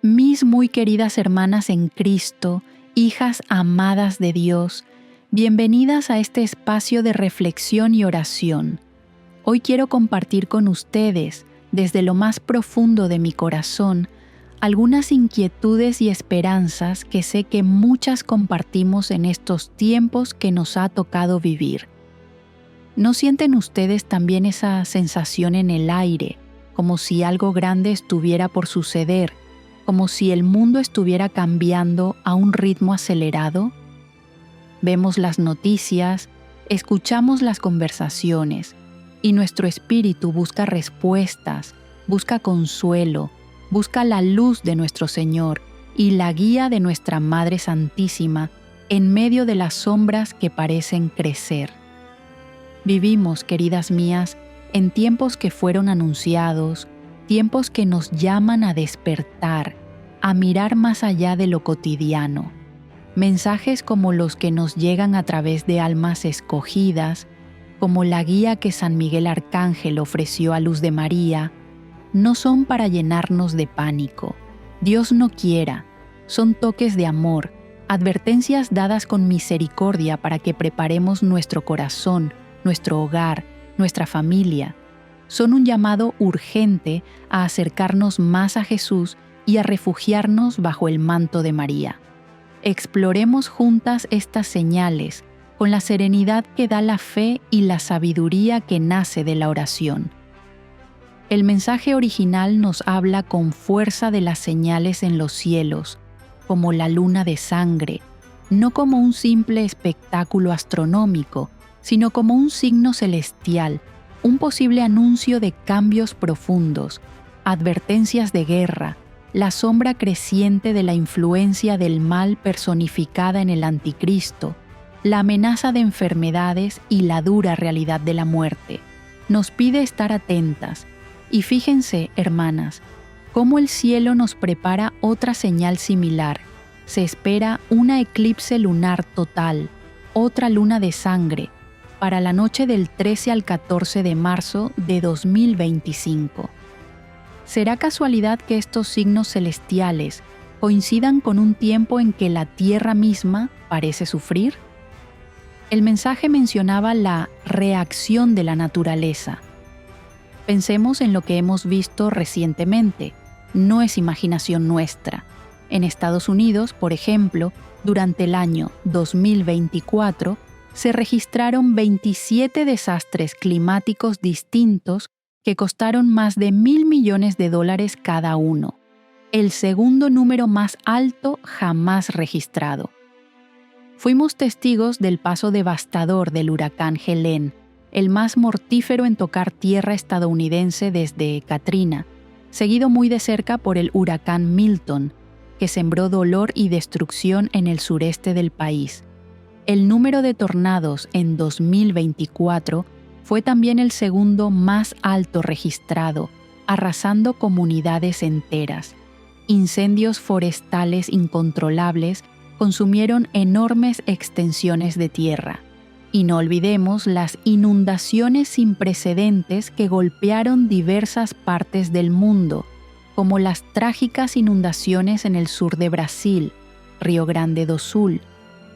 Mis muy queridas hermanas en Cristo, hijas amadas de Dios, bienvenidas a este espacio de reflexión y oración. Hoy quiero compartir con ustedes, desde lo más profundo de mi corazón, algunas inquietudes y esperanzas que sé que muchas compartimos en estos tiempos que nos ha tocado vivir. ¿No sienten ustedes también esa sensación en el aire, como si algo grande estuviera por suceder, como si el mundo estuviera cambiando a un ritmo acelerado? Vemos las noticias, escuchamos las conversaciones, y nuestro espíritu busca respuestas, busca consuelo, busca la luz de nuestro Señor y la guía de nuestra Madre Santísima en medio de las sombras que parecen crecer. Vivimos, queridas mías, en tiempos que fueron anunciados, tiempos que nos llaman a despertar, a mirar más allá de lo cotidiano. Mensajes como los que nos llegan a través de almas escogidas, como la guía que San Miguel Arcángel ofreció a Luz de María, no son para llenarnos de pánico. Dios no quiera, son toques de amor, advertencias dadas con misericordia para que preparemos nuestro corazón, nuestro hogar, nuestra familia. Son un llamado urgente a acercarnos más a Jesús y a refugiarnos bajo el manto de María. Exploremos juntas estas señales con la serenidad que da la fe y la sabiduría que nace de la oración. El mensaje original nos habla con fuerza de las señales en los cielos, como la luna de sangre, no como un simple espectáculo astronómico, sino como un signo celestial, un posible anuncio de cambios profundos, advertencias de guerra, la sombra creciente de la influencia del mal personificada en el anticristo, la amenaza de enfermedades y la dura realidad de la muerte. Nos pide estar atentas. Y fíjense, hermanas, cómo el cielo nos prepara otra señal similar. Se espera una eclipse lunar total, otra luna de sangre, para la noche del 13 al 14 de marzo de 2025. ¿Será casualidad que estos signos celestiales coincidan con un tiempo en que la Tierra misma parece sufrir? El mensaje mencionaba la reacción de la naturaleza. Pensemos en lo que hemos visto recientemente. No es imaginación nuestra. En Estados Unidos, por ejemplo, durante el año 2024, se registraron 27 desastres climáticos distintos que costaron más de $1.000 millones cada uno, el segundo número más alto jamás registrado. Fuimos testigos del paso devastador del huracán Helene, el más mortífero en tocar tierra estadounidense desde Katrina, seguido muy de cerca por el huracán Milton, que sembró dolor y destrucción en el sureste del país. El número de tornados en 2024 fue también el segundo más alto registrado, arrasando comunidades enteras. Incendios forestales incontrolables consumieron enormes extensiones de tierra. Y no olvidemos las inundaciones sin precedentes que golpearon diversas partes del mundo, como las trágicas inundaciones en el sur de Brasil, Río Grande do Sul,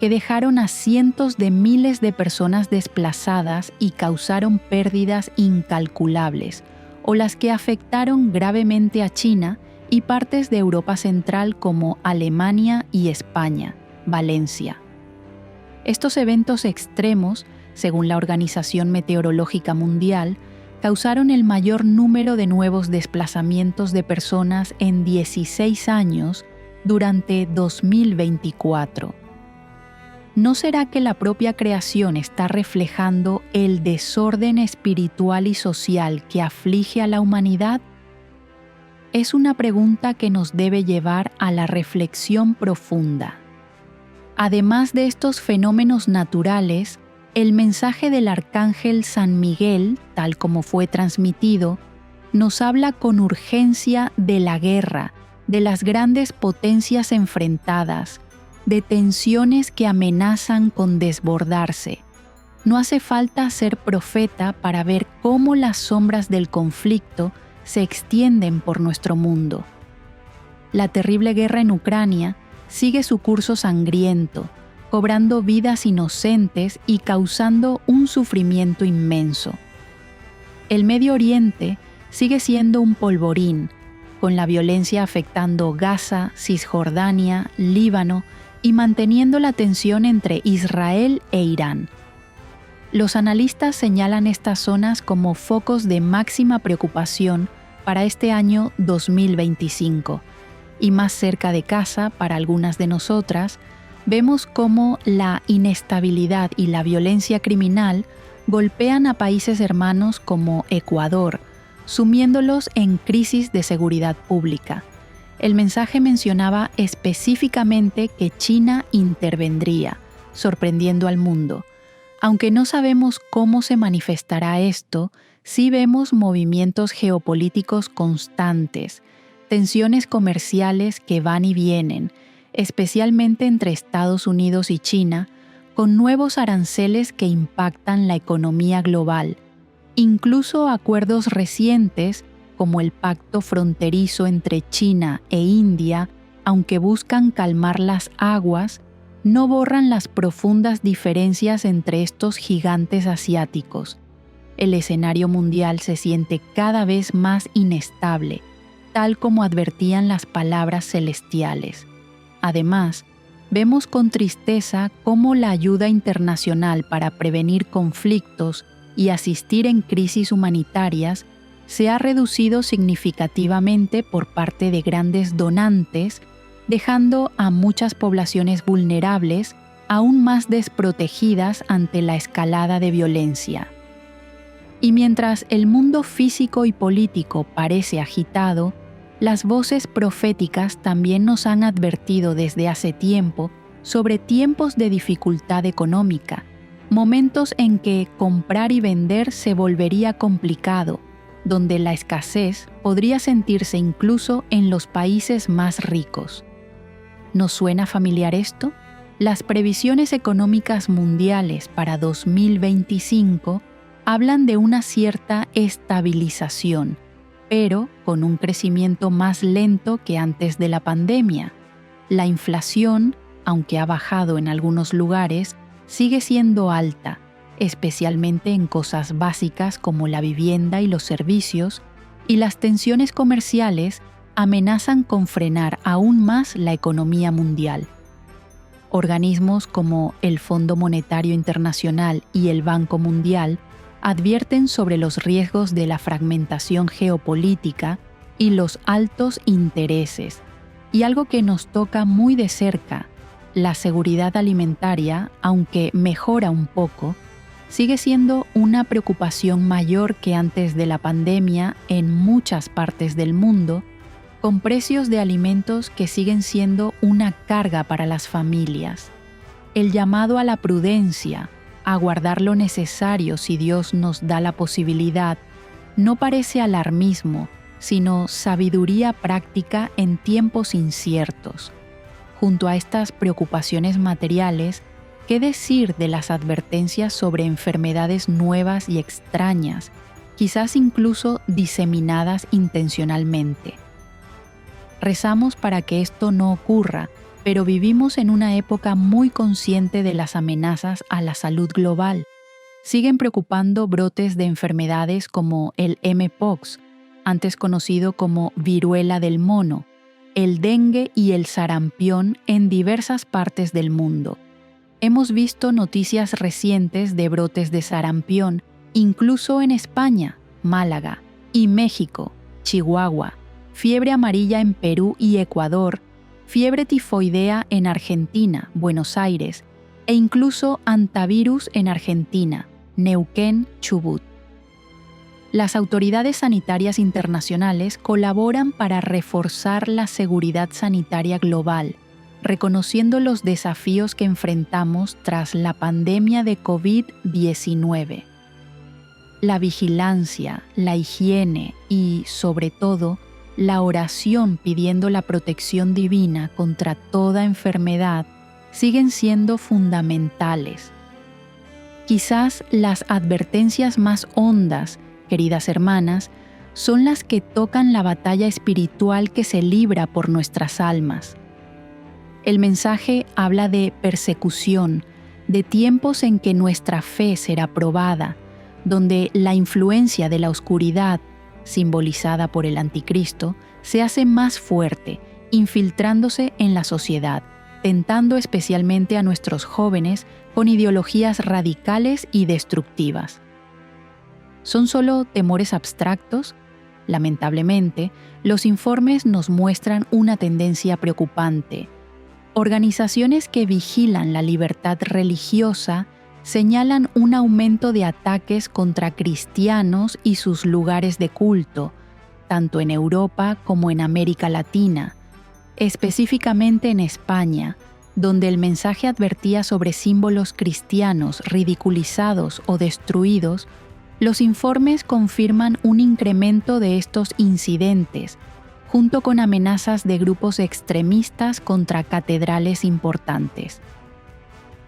que dejaron a cientos de miles de personas desplazadas y causaron pérdidas incalculables, o las que afectaron gravemente a China y partes de Europa Central como Alemania y España, Valencia. Estos eventos extremos, según la Organización Meteorológica Mundial, causaron el mayor número de nuevos desplazamientos de personas en 16 años durante 2024. ¿No será que la propia creación está reflejando el desorden espiritual y social que aflige a la humanidad? Es una pregunta que nos debe llevar a la reflexión profunda. Además de estos fenómenos naturales, el mensaje del Arcángel San Miguel, tal como fue transmitido, nos habla con urgencia de la guerra, de las grandes potencias enfrentadas, de tensiones que amenazan con desbordarse. No hace falta ser profeta para ver cómo las sombras del conflicto se extienden por nuestro mundo. La terrible guerra en Ucrania sigue su curso sangriento, cobrando vidas inocentes y causando un sufrimiento inmenso. El Medio Oriente sigue siendo un polvorín, con la violencia afectando Gaza, Cisjordania, Líbano y manteniendo la tensión entre Israel e Irán. Los analistas señalan estas zonas como focos de máxima preocupación para este año 2025. Y más cerca de casa, para algunas de nosotras, vemos cómo la inestabilidad y la violencia criminal golpean a países hermanos como Ecuador, sumiéndolos en crisis de seguridad pública. El mensaje mencionaba específicamente que China intervendría, sorprendiendo al mundo. Aunque no sabemos cómo se manifestará esto, sí vemos movimientos geopolíticos constantes, tensiones comerciales que van y vienen, especialmente entre Estados Unidos y China, con nuevos aranceles que impactan la economía global, incluso acuerdos recientes como el pacto fronterizo entre China e India, aunque buscan calmar las aguas, no borran las profundas diferencias entre estos gigantes asiáticos. El escenario mundial se siente cada vez más inestable, tal como advertían las palabras celestiales. Además, vemos con tristeza cómo la ayuda internacional para prevenir conflictos y asistir en crisis humanitarias se ha reducido significativamente por parte de grandes donantes, dejando a muchas poblaciones vulnerables aún más desprotegidas ante la escalada de violencia. Y mientras el mundo físico y político parece agitado, las voces proféticas también nos han advertido desde hace tiempo sobre tiempos de dificultad económica, momentos en que comprar y vender se volvería complicado, donde la escasez podría sentirse incluso en los países más ricos. ¿Nos suena familiar esto? Las previsiones económicas mundiales para 2025 hablan de una cierta estabilización, pero con un crecimiento más lento que antes de la pandemia. La inflación, aunque ha bajado en algunos lugares, sigue siendo alta, especialmente en cosas básicas como la vivienda y los servicios, y las tensiones comerciales amenazan con frenar aún más la economía mundial. Organismos como el Fondo Monetario Internacional y el Banco Mundial advierten sobre los riesgos de la fragmentación geopolítica y los altos intereses, y algo que nos toca muy de cerca, la seguridad alimentaria, aunque mejora un poco, sigue siendo una preocupación mayor que antes de la pandemia en muchas partes del mundo, con precios de alimentos que siguen siendo una carga para las familias. El llamado a la prudencia, a guardar lo necesario si Dios nos da la posibilidad, no parece alarmismo, sino sabiduría práctica en tiempos inciertos. Junto a estas preocupaciones materiales, ¿qué decir de las advertencias sobre enfermedades nuevas y extrañas, quizás incluso diseminadas intencionalmente? Rezamos para que esto no ocurra, pero vivimos en una época muy consciente de las amenazas a la salud global. Siguen preocupando brotes de enfermedades como el mpox, antes conocido como viruela del mono, el dengue y el sarampión en diversas partes del mundo. Hemos visto noticias recientes de brotes de sarampión, incluso en España, Málaga, y México, Chihuahua, fiebre amarilla en Perú y Ecuador, fiebre tifoidea en Argentina, Buenos Aires, e incluso antivirus en Argentina, Neuquén, Chubut. Las autoridades sanitarias internacionales colaboran para reforzar la seguridad sanitaria global, reconociendo los desafíos que enfrentamos tras la pandemia de COVID-19. La vigilancia, la higiene y, sobre todo, la oración pidiendo la protección divina contra toda enfermedad siguen siendo fundamentales. Quizás las advertencias más hondas, queridas hermanas, son las que tocan la batalla espiritual que se libra por nuestras almas. El mensaje habla de persecución, de tiempos en que nuestra fe será probada, donde la influencia de la oscuridad, simbolizada por el anticristo, se hace más fuerte, infiltrándose en la sociedad, tentando especialmente a nuestros jóvenes con ideologías radicales y destructivas. ¿Son solo temores abstractos? Lamentablemente, los informes nos muestran una tendencia preocupante. Organizaciones que vigilan la libertad religiosa señalan un aumento de ataques contra cristianos y sus lugares de culto, tanto en Europa como en América Latina, específicamente en España, donde el mensaje advertía sobre símbolos cristianos ridiculizados o destruidos. Los informes confirman un incremento de estos incidentes, junto con amenazas de grupos extremistas contra catedrales importantes.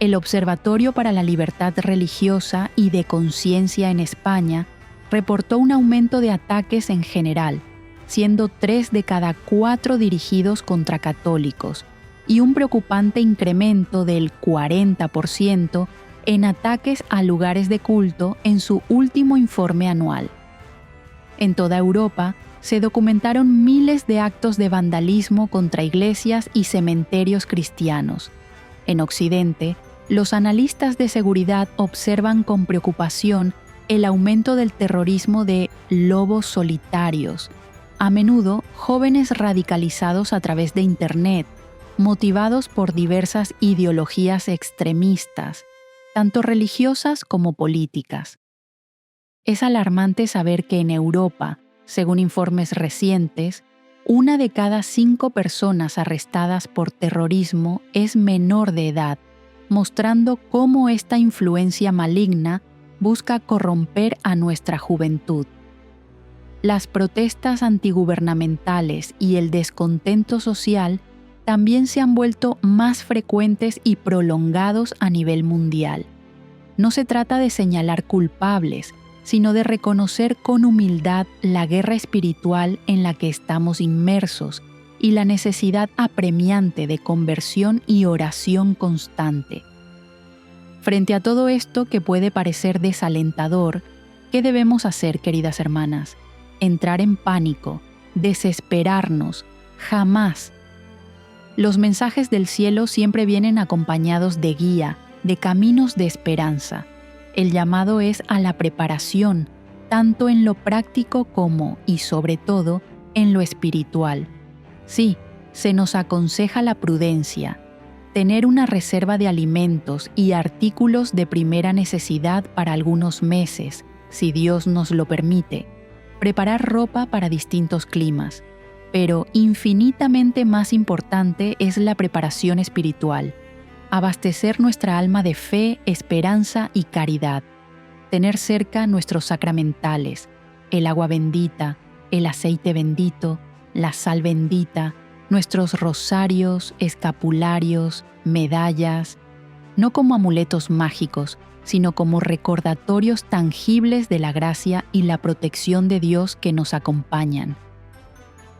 El Observatorio para la Libertad Religiosa y de Conciencia en España reportó un aumento de ataques en general, siendo 3 de cada 4 dirigidos contra católicos, y un preocupante incremento del 40% en ataques a lugares de culto en su último informe anual. En toda Europa, se documentaron miles de actos de vandalismo contra iglesias y cementerios cristianos. En Occidente, los analistas de seguridad observan con preocupación el aumento del terrorismo de lobos solitarios, a menudo jóvenes radicalizados a través de Internet, motivados por diversas ideologías extremistas, tanto religiosas como políticas. Es alarmante saber que en Europa, según informes recientes, 1 de cada 5 personas arrestadas por terrorismo es menor de edad, mostrando cómo esta influencia maligna busca corromper a nuestra juventud. Las protestas antigubernamentales y el descontento social también se han vuelto más frecuentes y prolongados a nivel mundial. No se trata de señalar culpables, sino de reconocer con humildad la guerra espiritual en la que estamos inmersos y la necesidad apremiante de conversión y oración constante. Frente a todo esto que puede parecer desalentador, ¿qué debemos hacer, queridas hermanas? Entrar en pánico, desesperarnos, jamás. Los mensajes del cielo siempre vienen acompañados de guía, de caminos de esperanza. El llamado es a la preparación, tanto en lo práctico como, y sobre todo, en lo espiritual. Sí, se nos aconseja la prudencia, tener una reserva de alimentos y artículos de primera necesidad para algunos meses, si Dios nos lo permite, preparar ropa para distintos climas, pero infinitamente más importante es la preparación espiritual. Abastecer nuestra alma de fe, esperanza y caridad. Tener cerca nuestros sacramentales, el agua bendita, el aceite bendito, la sal bendita, nuestros rosarios, escapularios, medallas, no como amuletos mágicos, sino como recordatorios tangibles de la gracia y la protección de Dios que nos acompañan.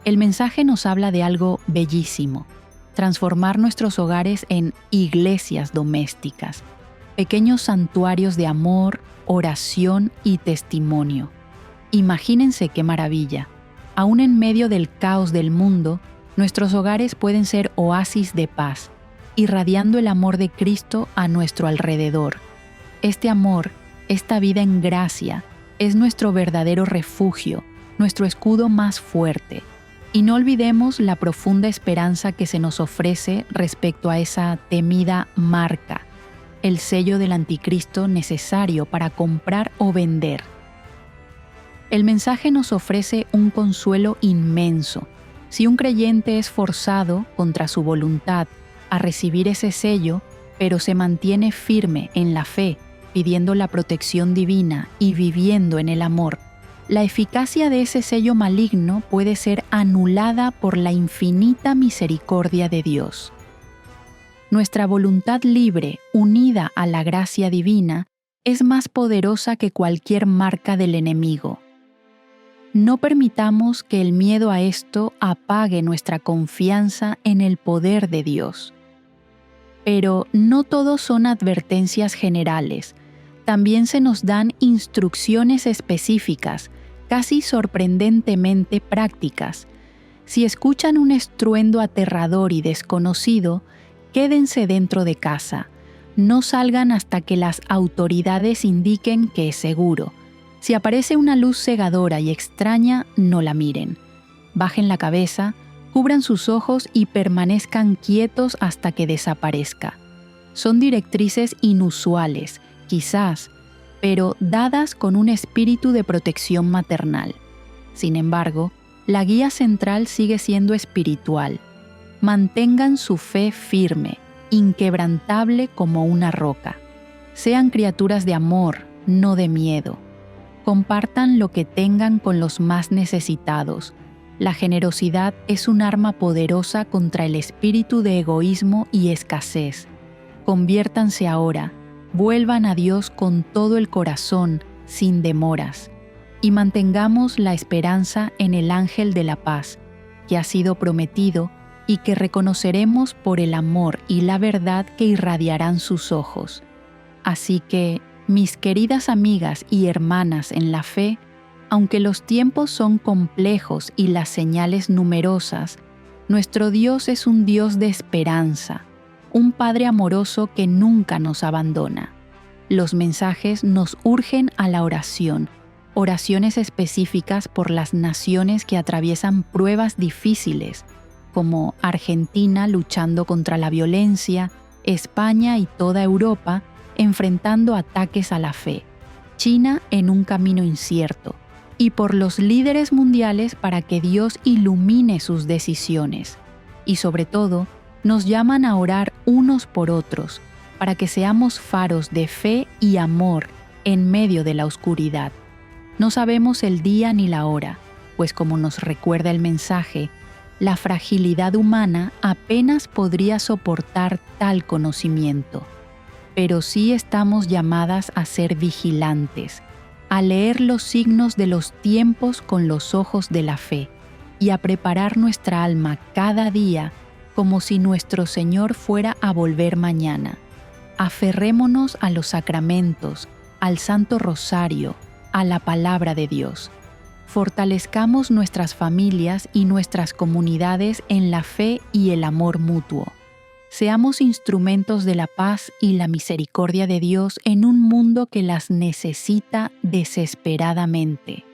El mensaje nos habla de algo bellísimo: transformar nuestros hogares en iglesias domésticas, pequeños santuarios de amor, oración y testimonio. Imagínense qué maravilla. Aún en medio del caos del mundo, nuestros hogares pueden ser oasis de paz, irradiando el amor de Cristo a nuestro alrededor. Este amor, esta vida en gracia, es nuestro verdadero refugio, nuestro escudo más fuerte. Y no olvidemos la profunda esperanza que se nos ofrece respecto a esa temida marca, el sello del anticristo necesario para comprar o vender. El mensaje nos ofrece un consuelo inmenso. Si un creyente es forzado, contra su voluntad, a recibir ese sello, pero se mantiene firme en la fe, pidiendo la protección divina y viviendo en el amor, la eficacia de ese sello maligno puede ser anulada por la infinita misericordia de Dios. Nuestra voluntad libre, unida a la gracia divina, es más poderosa que cualquier marca del enemigo. No permitamos que el miedo a esto apague nuestra confianza en el poder de Dios. Pero no todo son advertencias generales. También se nos dan instrucciones específicas, casi sorprendentemente prácticas. Si escuchan un estruendo aterrador y desconocido, quédense dentro de casa. No salgan hasta que las autoridades indiquen que es seguro. Si aparece una luz cegadora y extraña, no la miren. Bajen la cabeza, cubran sus ojos y permanezcan quietos hasta que desaparezca. Son directrices inusuales, quizás, pero dadas con un espíritu de protección maternal. Sin embargo, la guía central sigue siendo espiritual. Mantengan su fe firme, inquebrantable como una roca. Sean criaturas de amor, no de miedo. Compartan lo que tengan con los más necesitados. La generosidad es un arma poderosa contra el espíritu de egoísmo y escasez. Conviértanse ahora, vuelvan a Dios con todo el corazón, sin demoras, y mantengamos la esperanza en el ángel de la paz, que ha sido prometido y que reconoceremos por el amor y la verdad que irradiarán sus ojos. Así que, mis queridas amigas y hermanas en la fe, aunque los tiempos son complejos y las señales numerosas, nuestro Dios es un Dios de esperanza, un Padre amoroso que nunca nos abandona. Los mensajes nos urgen a la oración, oraciones específicas por las naciones que atraviesan pruebas difíciles, como Argentina luchando contra la violencia, España y toda Europa enfrentando ataques a la fe, China en un camino incierto, y por los líderes mundiales para que Dios ilumine sus decisiones. Y sobre todo, nos llaman a orar unos por otros, para que seamos faros de fe y amor en medio de la oscuridad. No sabemos el día ni la hora, pues como nos recuerda el mensaje, la fragilidad humana apenas podría soportar tal conocimiento. Pero sí estamos llamadas a ser vigilantes, a leer los signos de los tiempos con los ojos de la fe y a preparar nuestra alma cada día como si nuestro Señor fuera a volver mañana. Aferrémonos a los sacramentos, al Santo Rosario, a la palabra de Dios. Fortalezcamos nuestras familias y nuestras comunidades en la fe y el amor mutuo. Seamos instrumentos de la paz y la misericordia de Dios en un mundo que las necesita desesperadamente.